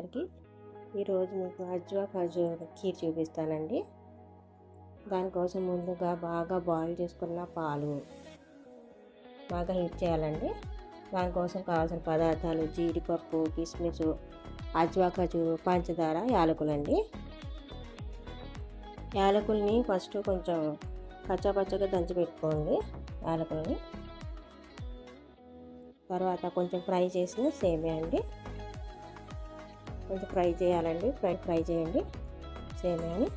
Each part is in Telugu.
అందరికీ. ఈరోజు మీకు అజ్వా ఖజూర్ ఖీర్ చూపిస్తానండి. దానికోసం ముందుగా బాగా బాయిల్ చేసుకున్న పాలు బాగా హీట్ చేయాలండి. దానికోసం కావాల్సిన పదార్థాలు జీడిపప్పు, కిస్మిస్, అజ్వా ఖజూర్, పంచదార, యాలకులండి. యాలకుల్ని ఫస్ట్ కొంచెం పచ్చగా దంచి పెట్టుకోండి. యాలకులని తర్వాత కొంచెం ఫ్రై చేసిన సేమియా అండి, కొంచెం ఫ్రై చేయాలండి. ఫ్రై చేయండి సేమియాని.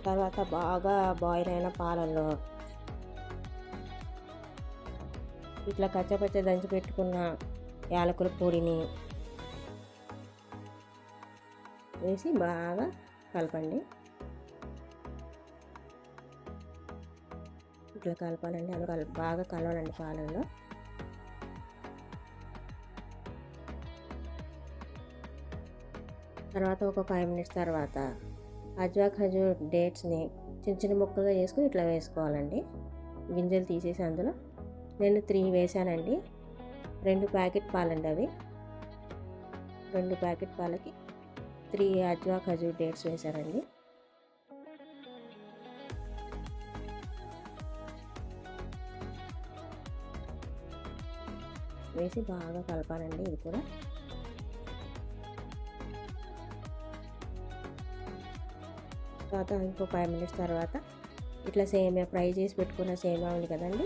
తర్వాత బాగా బాయిల్ అయిన పాలల్లో ఇట్లా కచ్చపచ్చ దంచి పెట్టుకున్న యాలకుల పొడిని వేసి బాగా కలపండి. ఇట్లా కలపాలండి. అలా బాగా కలవాలండి పాలల్లో. తర్వాత ఒక 5 minutes తర్వాత అజ్వా ఖజూర్ డేట్స్ని చిన్న ముక్కలుగా చేసుకుని ఇట్లా వేసుకోవాలండి. గింజలు తీసేసి అందులో నేను 3 వేసానండి. 2 ప్యాకెట్ పాలండి అవి. 2 ప్యాకెట్ పాలకి 3 అజ్వా ఖజూర్ డేట్స్ వేసారండి. వేసి బాగా కలపాలండి. ఇది కూడా తర్వాత ఇంకో 5 minutes తర్వాత ఇట్లా సేమియా ఫ్రై చేసి పెట్టుకున్న సేమియా ఉంది కదండి,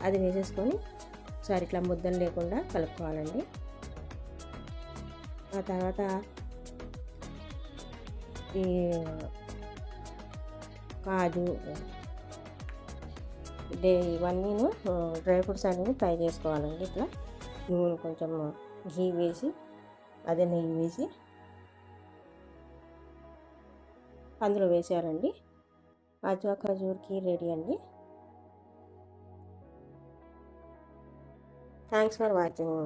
అది వేసేసుకొని ఒకసారి ఇట్లా ముద్దలు లేకుండా కలుపుకోవాలండి. ఆ తర్వాత ఈ కాజు ఇవన్నీను డ్రై ఫ్రూట్స్ అన్నీ ఫ్రై చేసుకోవాలండి. ఇట్లా నూనె కొంచెం ఘీ వేసి అదే నెయ్యి వేసి అందులో వేసారండి. అజ్వా ఖజూర్ ఖీర్ రెడీ అండి. Thanks for watching.